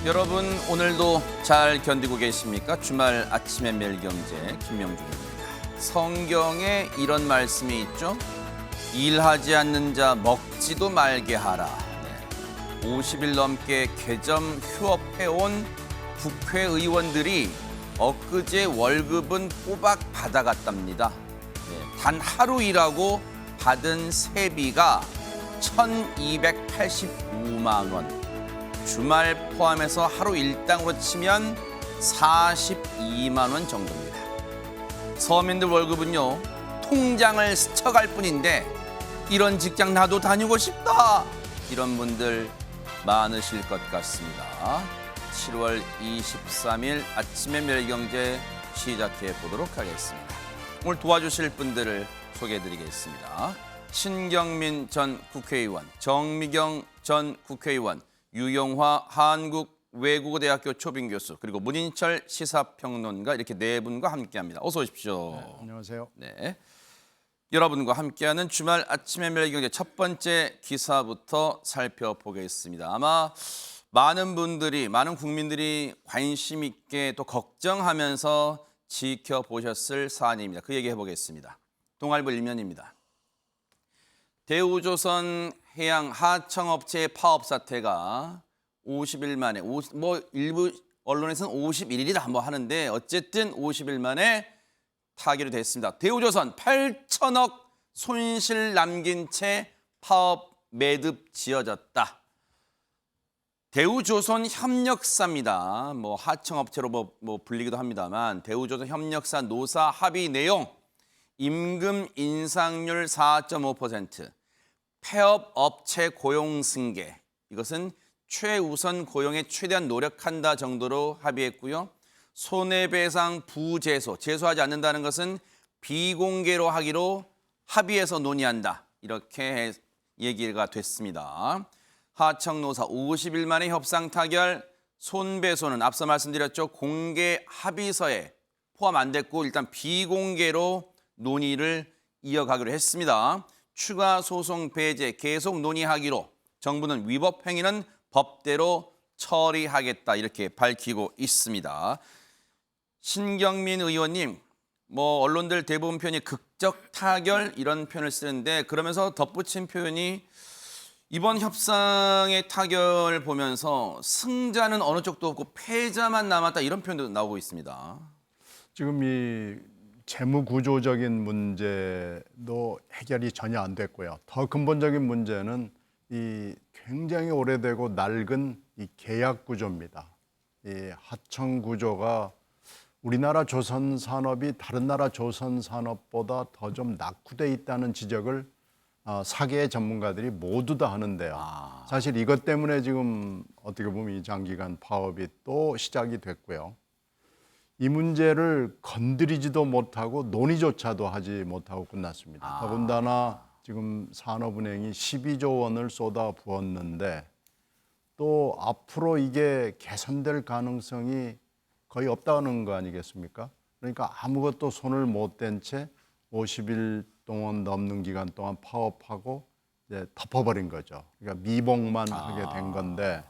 여러분 오늘도 잘 견디고 계십니까? 주말 아침의 멜경제 김명중입니다. 성경에 이런 말씀이 있죠. 일하지 않는 자 먹지도 말게 하라. 50일 넘게 개점 휴업해온 국회의원들이 엊그제 월급은 꼬박 받아갔답니다. 단 하루 일하고 받은 세비가 1,285만 원. 주말 포함해서 하루 일당으로 치면 42만 원 정도입니다. 서민들 월급은요, 통장을 스쳐갈 뿐인데 이런 직장 나도 다니고 싶다. 이런 분들 많으실 것 같습니다. 7월 23일 아침의 멸경제 시작해 보도록 하겠습니다. 오늘 도와주실 분들을 소개해드리겠습니다. 신경민 전 국회의원, 정미경 전 국회의원, 유영화 한국외국어대학교 초빙교수, 그리고 문인철 시사평론가, 이렇게 네 분과 함께합니다. 어서 오십시오. 네, 안녕하세요. 네, 여러분과 함께하는 주말 아침의 멸경제 첫 번째 기사부터 살펴보겠습니다. 아마 많은 분들이, 많은 국민들이 관심 있게 또 걱정하면서 지켜보셨을 사안입니다. 그 얘기 해보겠습니다. 동아일보 일면입니다. 대우조선 해양 하청업체의 파업 사태가 50일 만에, 일부 언론에서는 51일이다 뭐 하는데 어쨌든 50일 만에 타결이 됐습니다. 대우조선 8천억 손실 남긴 채 파업 매듭 지어졌다. 대우조선 협력사입니다. 하청업체로 불리기도 합니다만, 대우조선 협력사 노사 합의 내용, 임금 인상률 4.5%, 폐업 업체 고용 승계, 이것은 최우선 고용에 최대한 노력한다 정도로 합의했고요. 손해배상 부재소, 제소하지 않는다는 것은 비공개로 하기로 합의해서 논의한다. 이렇게 얘기가 됐습니다. 하청노사 50일 만에 협상 타결, 손배소는 앞서 말씀드렸죠. 공개 합의서에 포함 안 됐고 일단 비공개로 논의를 이어가기로 했습니다. 추가 소송 배제 계속 논의하기로, 정부는 위법 행위는 법대로 처리하겠다 이렇게 밝히고 있습니다. 신경민 의원님, 언론들 대부분 표현이 극적 타결 이런 표현을 쓰는데, 그러면서 덧붙인 표현이 이번 협상의 타결을 보면서 승자는 어느 쪽도 없고 패자만 남았다, 이런 표현도 나오고 있습니다. 지금 이 재무 구조적인 문제도 해결이 전혀 안 됐고요. 더 근본적인 문제는 이 굉장히 오래되고 낡은 이 계약 구조입니다. 이 하청 구조가 우리나라 조선 산업이 다른 나라 조선 산업보다 더 좀 낙후돼 있다는 지적을 사계의 전문가들이 모두 다 하는데요. 사실 이것 때문에 지금 어떻게 보면 이 장기간 파업이 또 시작이 됐고요. 이 문제를 건드리지도 못하고 논의조차도 하지 못하고 끝났습니다. 더군다나 지금 산업은행이 12조 원을 쏟아 부었는데 또 앞으로 이게 개선될 가능성이 거의 없다는 거 아니겠습니까? 그러니까 아무것도 손을 못 댄 채 50일 동안 넘는 기간 동안 파업하고 이제 덮어버린 거죠. 그러니까 미봉만 하게 된 건데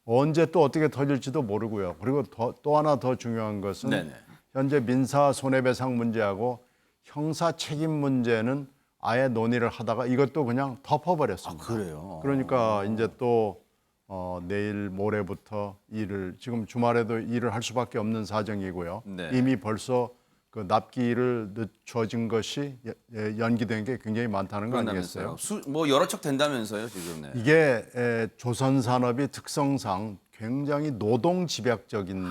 언제 또 어떻게 터질지도 모르고요. 그리고 또 하나 더 중요한 것은 네네. 현재 민사 손해배상 문제하고 형사 책임 문제는 아예 논의를 하다가 이것도 그냥 덮어버렸습니다. 그래요? 그러니까 이제 또 내일 모레부터 지금 주말에도 일을 할 수밖에 없는 사정이고요. 네. 이미 벌써 그 납기일을 늦춰진 것이 연기된 게 굉장히 많다는 거 아니겠어요? 여러 척 된다면서요 지금? 네. 이게 조선 산업이 특성상 굉장히 노동 집약적인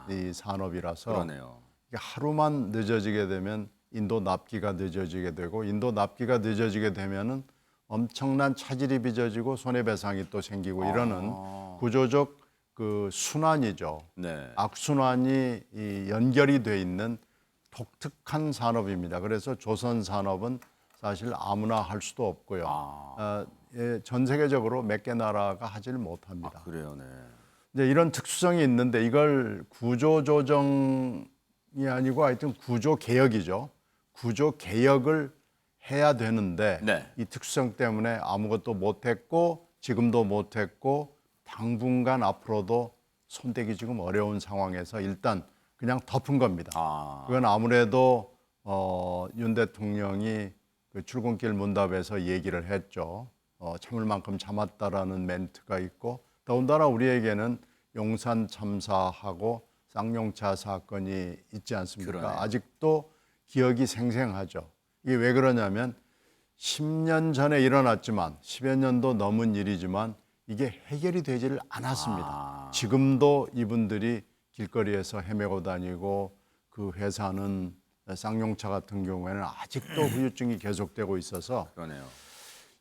이 산업이라서 그러네요. 이게 하루만 늦어지게 되면 인도 납기가 늦어지게 되고, 인도 납기가 늦어지게 되면은 엄청난 차질이 빚어지고 손해배상이 또 생기고 이러는 구조적 그 순환이죠. 네. 악순환이 연결이 돼 있는 독특한 산업입니다. 그래서 조선 산업은 사실 아무나 할 수도 없고요. 전 세계적으로 몇 개 나라가 하질 못합니다. 그래요, 네. 이제 이런 특수성이 있는데 이걸 구조조정이 아니고 하여튼 구조개혁이죠. 구조개혁을 해야 되는데 네. 이 특수성 때문에 아무것도 못했고 지금도 못했고 당분간 앞으로도 손대기 지금 어려운 상황에서 일단 그냥 덮은 겁니다. 아, 그건 아무래도 윤 대통령이 그 출근길 문답에서 얘기를 했죠. 참을 만큼 참았다라는 멘트가 있고 더군다나 우리에게는 용산 참사하고 쌍용차 사건이 있지 않습니까? 그러네요. 아직도 기억이 생생하죠. 이게 왜 그러냐면 10년 전에 일어났지만 10여 년도 넘은 일이지만 이게 해결이 되지를 않았습니다. 지금도 이분들이 길거리에서 헤매고 다니고 그 회사는 쌍용차 같은 경우에는 아직도 후유증이 계속되고 있어서 그러네요.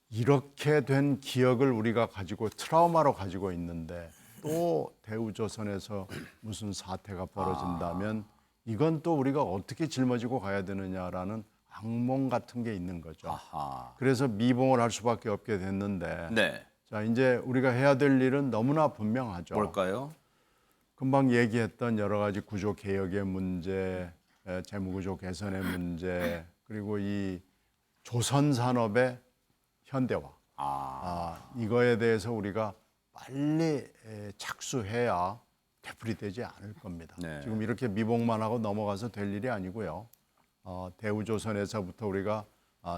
이렇게 된 기억을 우리가 가지고 트라우마로 가지고 있는데 또 대우조선에서 무슨 사태가 벌어진다면 이건 또 우리가 어떻게 짊어지고 가야 되느냐라는 악몽 같은 게 있는 거죠. 아하. 그래서 미봉을 할 수밖에 없게 됐는데 네. 자 이제 우리가 해야 될 일은 너무나 분명하죠. 뭘까요? 금방 얘기했던 여러 가지 구조 개혁의 문제, 재무구조 개선의 문제, 그리고 이 조선 산업의 현대화. 이거에 대해서 우리가 빨리 착수해야 되풀이되지 않을 겁니다. 네. 지금 이렇게 미봉만 하고 넘어가서 될 일이 아니고요. 대우조선에서부터 우리가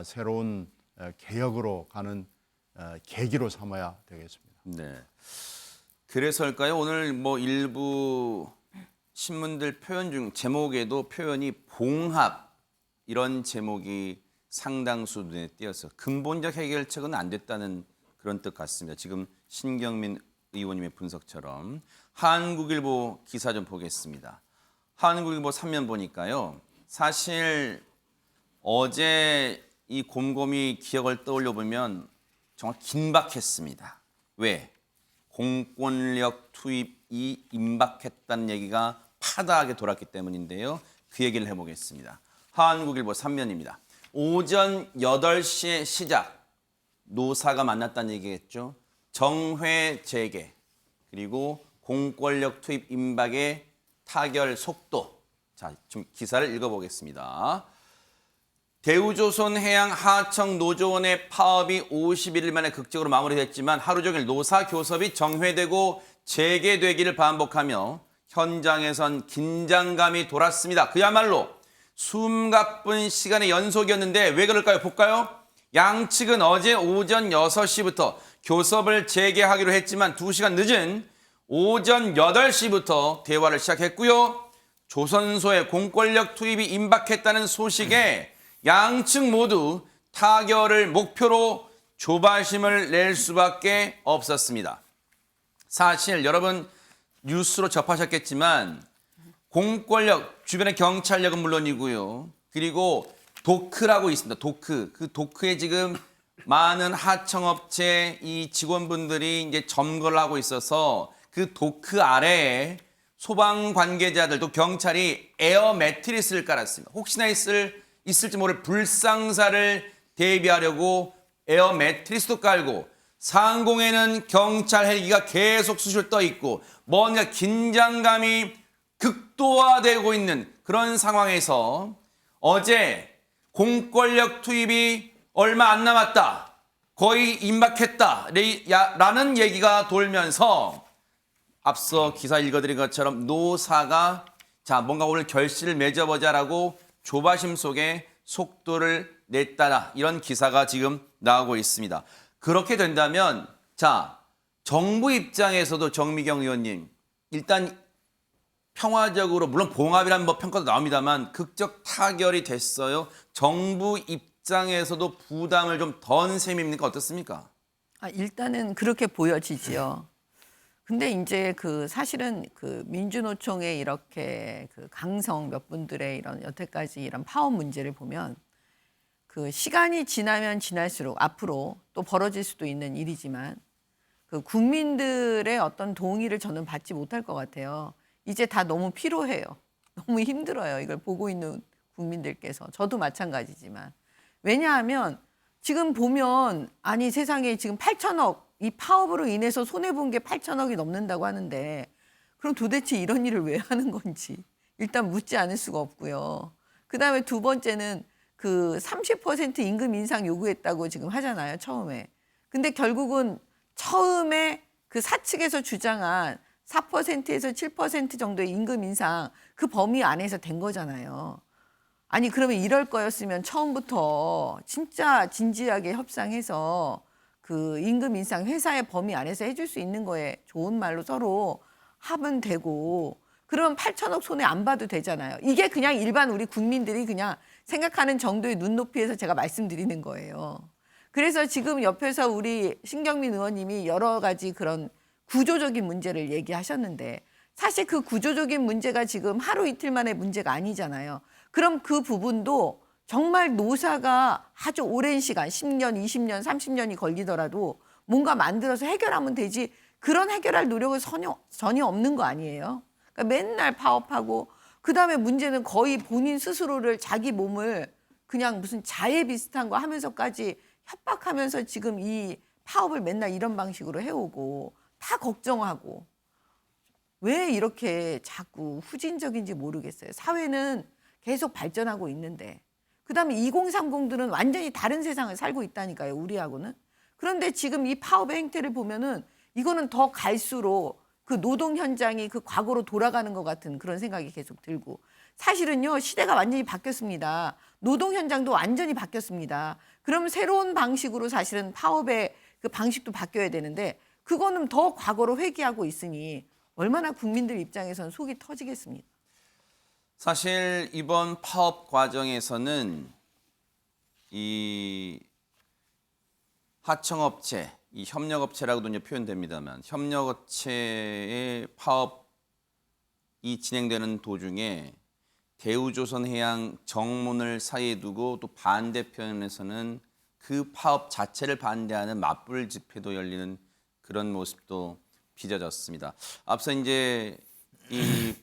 새로운 개혁으로 가는 계기로 삼아야 되겠습니다. 네. 그래서일까요? 오늘 뭐 일부 신문들 표현 중 제목에도 표현이 봉합 이런 제목이 상당수 눈에 띄어서 근본적 해결책은 안 됐다는 그런 뜻 같습니다. 지금 신경민 의원님의 분석처럼 한국일보 기사 좀 보겠습니다. 한국일보 3면 보니까요. 사실 어제 이 곰곰이 기억을 떠올려 보면 정말 긴박했습니다. 왜? 공권력 투입이 임박했다는 얘기가 파다하게 돌았기 때문인데요. 그 얘기를 해보겠습니다. 한국일보 3면입니다. 오전 8시에 시작, 노사가 만났다는 얘기겠죠. 정회 재개, 그리고 공권력 투입 임박의 타결 속도. 자, 좀 기사를 읽어보겠습니다. 대우조선 해양 하청 노조원의 파업이 51일 만에 극적으로 마무리됐지만 하루 종일 노사 교섭이 정회되고 재개되기를 반복하며 현장에선 긴장감이 돌았습니다. 그야말로 숨가쁜 시간의 연속이었는데 왜 그럴까요? 볼까요? 양측은 어제 오전 6시부터 교섭을 재개하기로 했지만 2시간 늦은 오전 8시부터 대화를 시작했고요. 조선소의 공권력 투입이 임박했다는 소식에 양측 모두 타결을 목표로 조바심을 낼 수밖에 없었습니다. 사실 여러분 뉴스로 접하셨겠지만 공권력, 주변의 경찰력은 물론이고요. 그리고 도크라고 있습니다. 도크. 그 도크에 지금 많은 하청업체 이 직원분들이 이제 점거를 하고 있어서 그 도크 아래에 소방 관계자들도 경찰이 에어 매트리스를 깔았습니다. 혹시나 있을지 모를 불상사를 대비하려고 에어 매트리스도 깔고 상공에는 경찰 헬기가 계속 수시로 떠 있고 뭔가 긴장감이 극도화되고 있는 그런 상황에서 어제 공권력 투입이 얼마 안 남았다, 거의 임박했다 라는 얘기가 돌면서 앞서 기사 읽어드린 것처럼 노사가 자 뭔가 오늘 결실을 맺어보자라고 조바심 속에 속도를 냈다, 이런 기사가 지금 나오고 있습니다. 그렇게 된다면 자 정부 입장에서도 정미경 의원님 일단 평화적으로 물론 봉합이라는 뭐 평가도 나옵니다만 극적 타결이 됐어요. 정부 입장에서도 부담을 좀 덜 셈입니까? 어떻습니까? 일단은 그렇게 보여지지요. 근데 이제 사실은 민주노총의 이렇게 강성 몇 분들의 이런 여태까지 이런 파업 문제를 보면 시간이 지나면 지날수록 앞으로 또 벌어질 수도 있는 일이지만 국민들의 어떤 동의를 저는 받지 못할 것 같아요. 이제 다 너무 피로해요. 너무 힘들어요. 이걸 보고 있는 국민들께서. 저도 마찬가지지만. 왜냐하면 지금 보면 아니 세상에 지금 8천억 이 파업으로 인해서 손해본 게 8천억이 넘는다고 하는데 그럼 도대체 이런 일을 왜 하는 건지 일단 묻지 않을 수가 없고요. 그다음에 두 번째는 30% 임금 인상 요구했다고 지금 하잖아요. 처음에. 근데 결국은 처음에 사측에서 주장한 4%에서 7% 정도의 임금 인상 그 범위 안에서 된 거잖아요. 아니 그러면 이럴 거였으면 처음부터 진짜 진지하게 협상해서 그 임금 인상 회사의 범위 안에서 해줄 수 있는 거에 좋은 말로 서로 하면 되고 그러면 8천억 손해 안 봐도 되잖아요. 이게 그냥 일반 우리 국민들이 그냥 생각하는 정도의 눈높이에서 제가 말씀드리는 거예요. 그래서 지금 옆에서 우리 신경민 의원님이 여러 가지 그런 구조적인 문제를 얘기하셨는데 사실 그 구조적인 문제가 지금 하루 이틀 만의 문제가 아니잖아요. 그럼 그 부분도 정말 노사가 아주 오랜 시간 10년, 20년, 30년이 걸리더라도 뭔가 만들어서 해결하면 되지 그런 해결할 노력은 전혀 없는 거 아니에요. 그러니까 맨날 파업하고 그다음에 문제는 거의 본인 스스로를 자기 몸을 그냥 무슨 자해 비슷한 거 하면서까지 협박하면서 지금 이 파업을 맨날 이런 방식으로 해오고 다 걱정하고 왜 이렇게 자꾸 후진적인지 모르겠어요. 사회는 계속 발전하고 있는데 그다음에 2030들은 완전히 다른 세상을 살고 있다니까요. 우리하고는. 그런데 지금 이 파업의 행태를 보면은 이거는 더 갈수록 그 노동 현장이 그 과거로 돌아가는 것 같은 그런 생각이 계속 들고 사실은요 시대가 완전히 바뀌었습니다. 노동 현장도 완전히 바뀌었습니다. 그럼 새로운 방식으로 사실은 파업의 그 방식도 바뀌어야 되는데 그거는 더 과거로 회귀하고 있으니 얼마나 국민들 입장에서는 속이 터지겠습니까? 사실 이번 파업 과정에서는 이 하청업체, 이 협력업체라고도 이제 표현됩니다만 협력업체의 파업이 진행되는 도중에 대우조선해양 정문을 사이에 두고 또 반대편에서는 그 파업 자체를 반대하는 맞불 집회도 열리는 그런 모습도 빚어졌습니다. 앞서 이제 이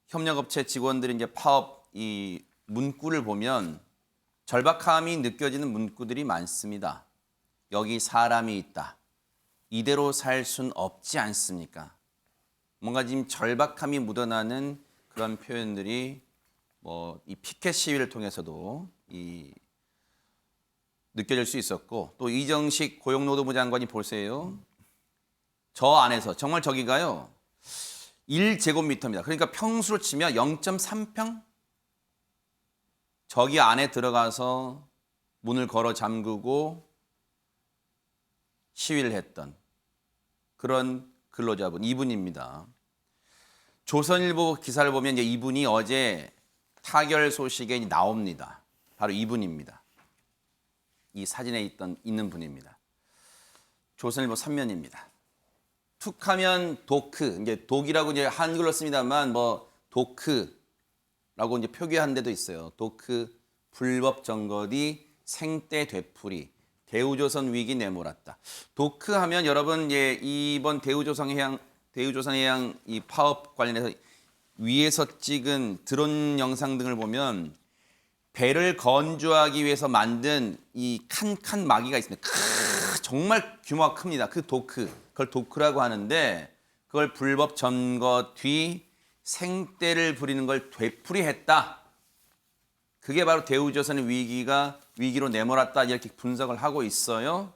협력업체 직원들이 이제 파업 이 문구를 보면 절박함이 느껴지는 문구들이 많습니다. 여기 사람이 있다. 이대로 살 순 없지 않습니까? 뭔가 지금 절박함이 묻어나는 그런 표현들이 뭐 이 피켓 시위를 통해서도 이 느껴질 수 있었고 또 이정식 고용노동부 장관이 보세요. 저 안에서 정말 저기가요. 1제곱미터입니다. 그러니까 평수로 치면 0.3평? 저기 안에 들어가서 문을 걸어 잠그고 시위를 했던 그런 근로자분 이분입니다. 조선일보 기사를 보면 이제 이분이 어제 타결 소식에 나옵니다. 바로 이분입니다. 이 사진에 있는 분입니다. 조선일보 3면입니다. 툭하면 도크, 이제 독이라고 이제 한글로 씁니다만 뭐 도크라고 이제 표기한 데도 있어요. 도크 불법 정거디 생떼 되풀이 대우조선 위기 내몰았다. 도크하면 여러분 예 이번 대우조선해양 이 파업 관련해서 위에서 찍은 드론 영상 등을 보면 배를 건조하기 위해서 만든 이 칸칸 마기가 있습니다. 정말 규모가 큽니다. 그 도크, 그걸 도크라고 하는데 그걸 불법 점거 뒤 생떼를 부리는 걸 되풀이했다. 그게 바로 대우조선의 위기로 내몰았다 이렇게 분석을 하고 있어요.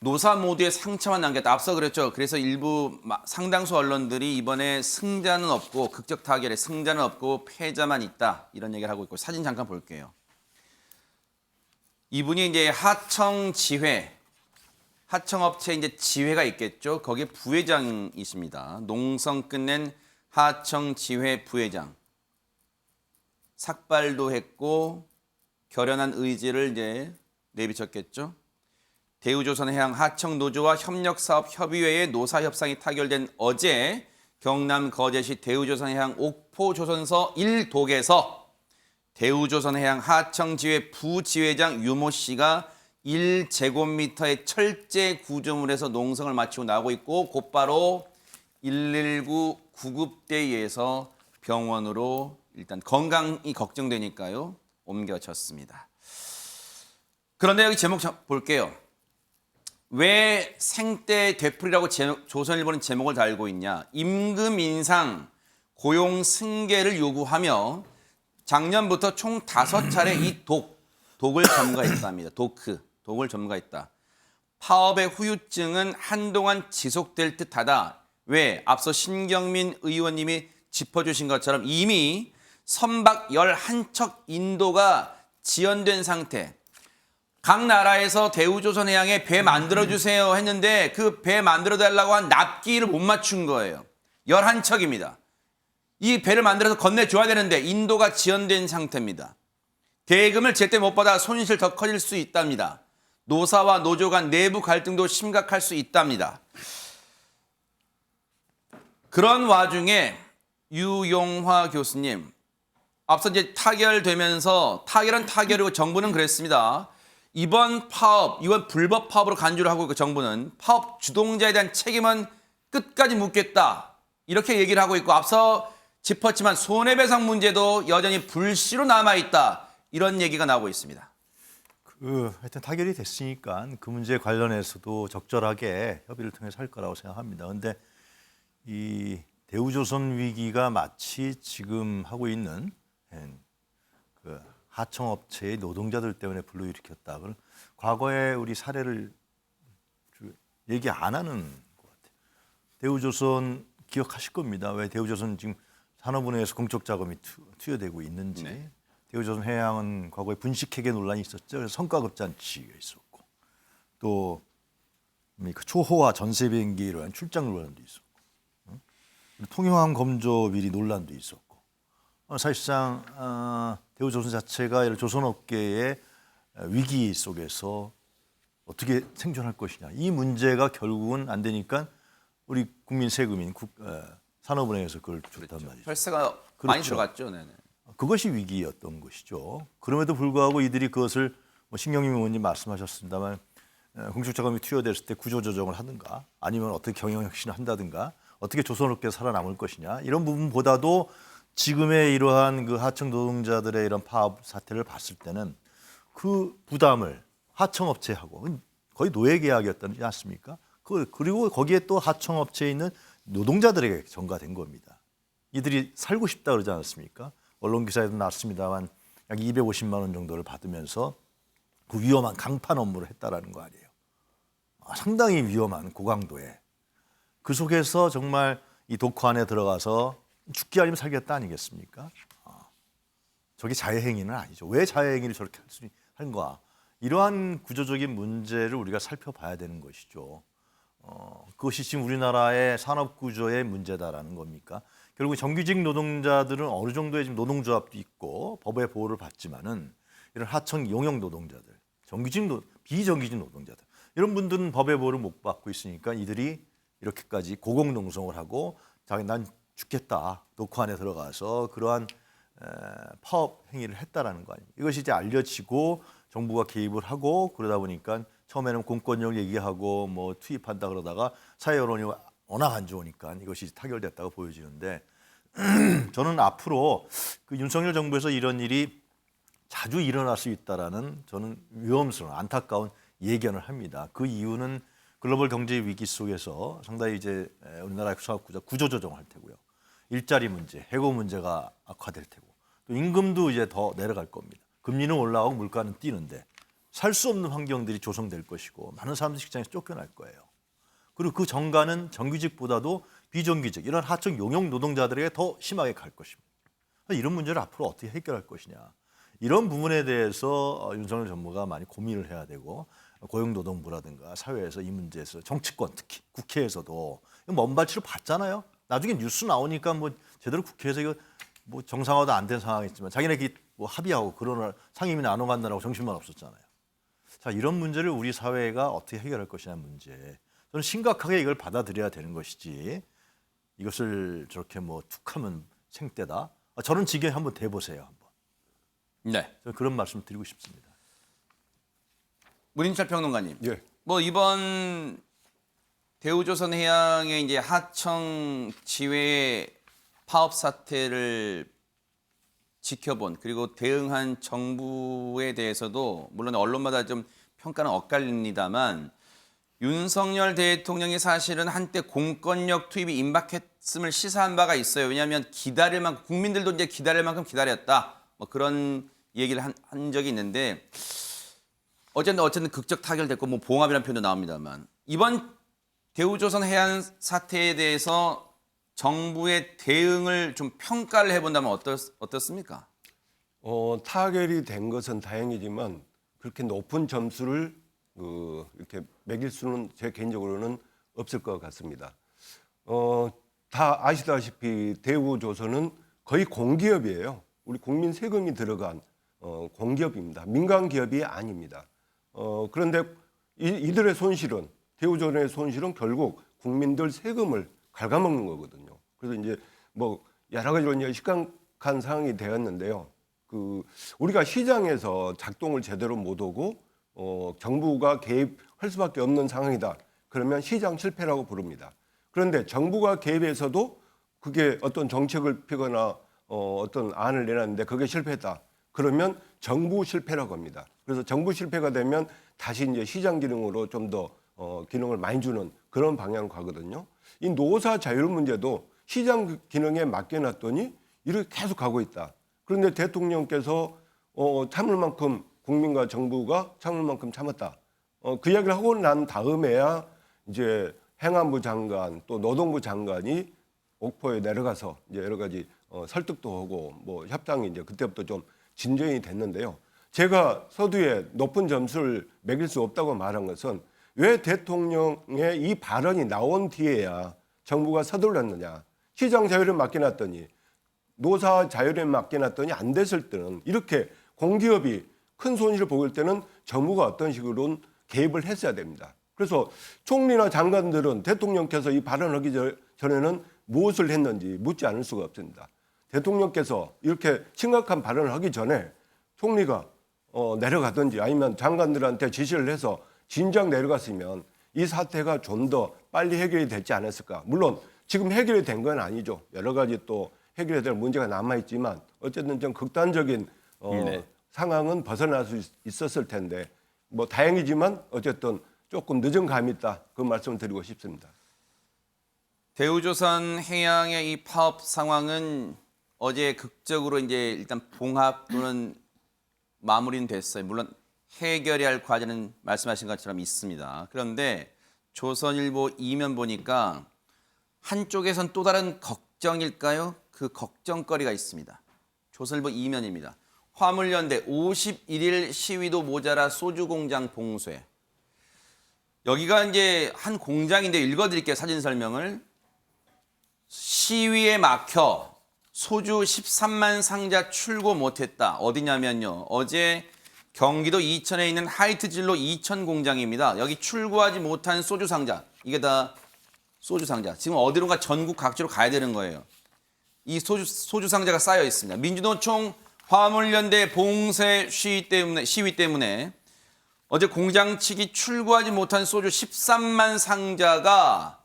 노사 모두의 상처만 남겼다. 앞서 그랬죠. 그래서 일부 상당수 언론들이 이번에 승자는 없고 극적 타결에 승자는 없고 패자만 있다 이런 얘기를 하고 있고 사진 잠깐 볼게요. 이분이 이제 하청업체 이제 지회가 있겠죠. 거기에 부회장이십니다. 농성 끝낸 하청지회 부회장. 삭발도 했고 결연한 의지를 이제 내비쳤겠죠. 대우조선해양 하청노조와 협력사업협의회의 노사협상이 타결된 어제 경남 거제시 대우조선해양 옥포조선서 1독에서 대우조선해양 하청지회 부지회장 유모 씨가 1제곱미터의 철제 구조물에서 농성을 마치고 나오고 있고 곧바로 119 구급대에서 병원으로 일단 건강이 걱정되니까요 옮겨졌습니다. 그런데 여기 제목 볼게요. 왜 생떼 되풀이라고 조선일보는 제목을 달고 있냐. 임금 인상, 고용 승계를 요구하며 작년부터 총 5차례 이 독을 점거했답니다. 독을 점거했다. 파업의 후유증은 한동안 지속될 듯하다. 왜? 앞서 신경민 의원님이 짚어주신 것처럼 이미 선박 11척 인도가 지연된 상태. 각 나라에서 대우조선해양에 배 만들어주세요 했는데 그 배 만들어달라고 한 납기를 못 맞춘 거예요. 11척입니다. 이 배를 만들어서 건네줘야 되는데 인도가 지연된 상태입니다. 대금을 제때 못 받아 손실 더 커질 수 있답니다. 노사와 노조 간 내부 갈등도 심각할 수 있답니다. 그런 와중에 유용화 교수님, 앞서 이제 타결되면서 타결은 타결이고 정부는 그랬습니다. 이번 파업, 이번 불법 파업으로 간주를 하고 있고 정부는 파업 주동자에 대한 책임은 끝까지 묻겠다. 이렇게 얘기를 하고 있고 앞서 짚었지만 손해배상 문제도 여전히 불씨로 남아있다. 이런 얘기가 나오고 있습니다. 하여튼 타결이 됐으니까 그 문제 관련해서도 적절하게 협의를 통해서 할 거라고 생각합니다. 그런데 이 대우조선 위기가 마치 지금 하고 있는 그 하청업체의 노동자들 때문에 불러일으켰다. 그럼 과거에 우리 사례를 얘기 안 하는 것 같아요. 대우조선 기억하실 겁니다. 왜 대우조선 지금 산업은행에서 공적 자금이 투여되고 있는지. 네. 대우조선 해양은 과거에 분식회계 논란이 있었죠. 그래서 성과급잔치가 있었고 또 초호화 전세 비행기로 한 출장 논란도 있었고 통영항 검조 비리 논란도 있었고 사실상 대우조선 자체가 조선업계의 위기 속에서 어떻게 생존할 것이냐 이 문제가 결국은 안 되니까 우리 국민 세금인 산업은행에서 그걸 줬단 말이죠. 혈세가 많이 들어갔죠. 네네. 그것이 위기였던 것이죠. 그럼에도 불구하고 이들이 그것을 신경민 의원님 말씀하셨습니다만 공적 자금이 투여됐을 때 구조조정을 하든가 아니면 어떻게 경영혁신을 한다든가 어떻게 조선업계가 살아남을 것이냐 이런 부분보다도 지금의 이러한 그 하청 노동자들의 이런 파업 사태를 봤을 때는 그 부담을 하청업체하고 거의 노예계약이었지 않습니까? 그리고 거기에 또 하청업체에 있는 노동자들에게 전가된 겁니다. 이들이 살고 싶다 그러지 않았습니까? 언론 기사에도 나왔습니다만 약 250만 원 정도를 받으면서 그 위험한 강판 업무를 했다라는 거 아니에요. 상당히 위험한 고강도에. 그 속에서 정말 이 도크 안에 들어가서 죽기 아니면 살겠다 아니겠습니까? 저게 자해행위는 아니죠. 왜 자해행위를 저렇게 할 수 있는가? 이러한 구조적인 문제를 우리가 살펴봐야 되는 것이죠. 그것이 지금 우리나라의 산업 구조의 문제다라는 겁니까? 결국 정규직 노동자들은 어느 정도의 지금 노동조합도 있고 법의 보호를 받지만은 이런 하청 용역 노동자들, 비정규직 노동자들 이런 분들은 법의 보호를 못 받고 있으니까 이들이 이렇게까지 고공농성을 하고 난 죽겠다 노크 안에 들어가서 그러한 파업 행위를 했다라는 거 아니에요. 이것이 이제 알려지고 정부가 개입을 하고 그러다 보니까 처음에는 공권력 얘기하고 뭐 투입한다 그러다가 사회 여론이 워낙 안 좋으니까 이것이 타결됐다고 보여지는데 저는 앞으로 그 윤석열 정부에서 이런 일이 자주 일어날 수 있다라는 저는 위험스러운 안타까운 예견을 합니다. 그 이유는 글로벌 경제 위기 속에서 상당히 이제 우리나라의 산업 구조 조정할 테고요. 일자리 문제, 해고 문제가 악화될 테고 또 임금도 이제 더 내려갈 겁니다. 금리는 올라가고 물가는 뛰는데 살 수 없는 환경들이 조성될 것이고 많은 사람들이 직장에서 쫓겨날 거예요. 그리고 그 정가는 정규직보다도 비정규직 이런 하청 용역 노동자들에게 더 심하게 갈 것입니다. 이런 문제를 앞으로 어떻게 해결할 것이냐. 이런 부분에 대해서 윤석열 정부가 많이 고민을 해야 되고 고용노동부라든가 사회에서 이 문제에서 정치권 특히 국회에서도 먼발치로 봤잖아요. 나중에 뉴스 나오니까 뭐 제대로 국회에서 이거 뭐 정상화도 안 된 상황이지만 자기네끼리 뭐 합의하고 그러나 상임위 나눠 간다라고 정신만 없었잖아요. 자, 이런 문제를 우리 사회가 어떻게 해결할 것이냐는 문제. 저는 심각하게 이걸 받아들여야 되는 것이지 이것을 저렇게 뭐 툭하면 생떼다. 저런 지경에 한번 대보세요. 한번. 네. 저는 그런 말씀 드리고 싶습니다. 문인철 평론가님. 예. 뭐 이번 대우조선 해양의 이제 하청 지회 파업 사태를 지켜본 그리고 대응한 정부에 대해서도 물론 언론마다 좀 평가는 엇갈립니다만 윤석열 대통령이 사실은 한때 공권력 투입이 임박했음을 시사한 바가 있어요. 왜냐하면 기다릴 만큼 국민들도 이제 기다릴 만큼 기다렸다. 뭐 그런 얘기를 한 적이 있는데 어쨌든 극적 타결됐고 뭐 봉합이라는 표현도 나옵니다만 이번 대우조선 해안 사태에 대해서 정부의 대응을 좀 평가를 해본다면 어떻습니까? 타결이 된 것은 다행이지만 그렇게 높은 점수를 이렇게 매길 수는 제 개인적으로는 없을 것 같습니다. 다 아시다시피 대우조선은 거의 공기업이에요. 우리 국민 세금이 들어간 공기업입니다. 민간 기업이 아닙니다. 그런데 이들의 손실은 대우조선의 손실은 결국 국민들 세금을 갉아먹는 거거든요. 그래서 이제 뭐 여러 가지로 이제 심각한 상황이 되었는데요. 우리가 시장에서 작동을 제대로 못하고 정부가 개입할 수밖에 없는 상황이다. 그러면 시장 실패라고 부릅니다. 그런데 정부가 개입해서도 그게 어떤 정책을 펴거나 어떤 안을 내놨는데 그게 실패했다. 그러면 정부 실패라고 합니다. 그래서 정부 실패가 되면 다시 이제 시장 기능으로 좀 더 기능을 많이 주는 그런 방향으로 가거든요. 이 노사 자율 문제도 시장 기능에 맡겨놨더니 이렇게 계속 가고 있다. 그런데 대통령께서 참을 만큼 국민과 정부가 참을 만큼 참았다. 그 이야기를 하고 난 다음에야 이제 행안부 장관 또 노동부 장관이 옥포에 내려가서 이제 여러 가지 설득도 하고 뭐 협상이 이제 그때부터 좀 진전이 됐는데요. 제가 서두에 높은 점수를 매길 수 없다고 말한 것은 왜 대통령의 이 발언이 나온 뒤에야 정부가 서둘렀느냐. 시장 자율에 맡겨놨더니 노사 자율에 맡겨놨더니 안 됐을 때는 이렇게 공기업이 큰 손실을 보일 때는 정부가 어떤 식으로 개입을 했어야 됩니다. 그래서 총리나 장관들은 대통령께서 이 발언하기 전에는 무엇을 했는지 묻지 않을 수가 없습니다. 대통령께서 이렇게 심각한 발언을 하기 전에 총리가 내려가든지 아니면 장관들한테 지시를 해서 진작 내려갔으면 이 사태가 좀 더 빨리 해결이 됐지 않았을까. 물론 지금 해결이 된 건 아니죠. 여러 가지 또 해결해야 될 문제가 남아있지만 어쨌든 좀 극단적인 상황은 벗어날 수 있었을 텐데 뭐 다행이지만 어쨌든 조금 늦은 감이 있다. 그 말씀을 드리고 싶습니다. 대우조선 해양의 이 파업 상황은 어제 극적으로 이제 일단 봉합 또는 마무리는 됐어요. 물론 해결해야 할 과제는 말씀하신 것처럼 있습니다. 그런데 조선일보 이면 보니까 한쪽에선 또 다른 걱정일까요? 그 걱정거리가 있습니다. 조선일보 이면입니다. 화물연대 51일 시위도 모자라 소주 공장 봉쇄. 여기가 이제 한 공장인데 읽어드릴게요. 사진 설명을. 시위에 막혀 소주 13만 상자 출고 못했다. 어디냐면요. 어제 경기도 이천에 있는 하이트진로 이천 공장입니다. 여기 출고하지 못한 소주 상자. 이게 다 소주 상자. 지금 어디론가 전국 각지로 가야 되는 거예요. 이 소주 상자가 쌓여 있습니다. 민주노총 화물연대 봉쇄 시위 때문에 어제 공장 측이 출고하지 못한 소주 13만 상자가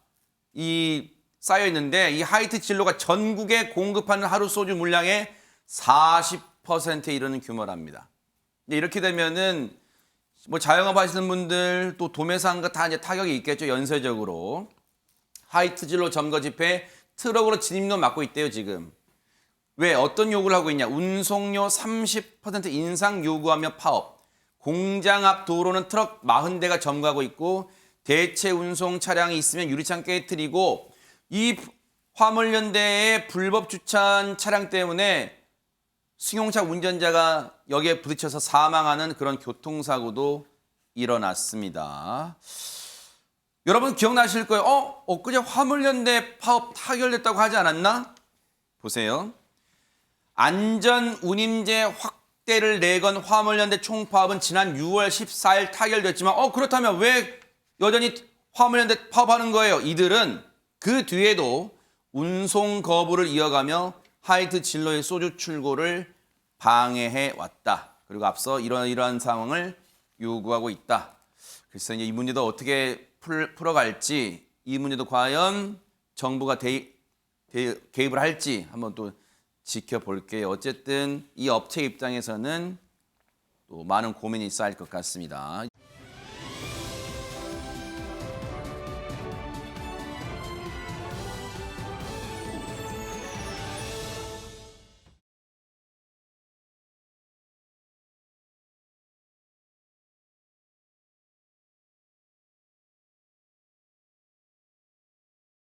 쌓여 있는데 이 하이트 진로가 전국에 공급하는 하루 소주 물량의 40%에 이르는 규모랍니다. 이렇게 되면은 뭐 자영업 하시는 분들 또 도매상가 다 이제 타격이 있겠죠. 연쇄적으로. 하이트 진로 점거 집회 트럭으로 진입로 막고 있대요, 지금. 왜 어떤 요구를 하고 있냐? 운송료 30% 인상 요구하며 파업. 공장 앞 도로는 트럭 40대가 점거하고 있고 대체 운송 차량이 있으면 유리창 깨트리고 이 화물연대의 불법 주차한 차량 때문에 승용차 운전자가 여기에 부딪혀서 사망하는 그런 교통사고도 일어났습니다. 여러분 기억나실 거예요. 엊그제 화물연대 파업 타결됐다고 하지 않았나? 보세요. 안전운임제 확대를 내건 화물연대 총파업은 지난 6월 14일 타결됐지만 그렇다면 왜 여전히 화물연대 파업하는 거예요? 이들은 그 뒤에도 운송 거부를 이어가며 하이트 진로의 소주 출고를 방해해 왔다. 그리고 앞서 이러한 상황을 요구하고 있다. 그래서 이제 이 문제도 어떻게 풀어갈지, 이 문제도 과연 정부가 개입을 할지 한번 또 지켜볼게요. 어쨌든 이 업체 입장에서는 또 많은 고민이 쌓일 것 같습니다.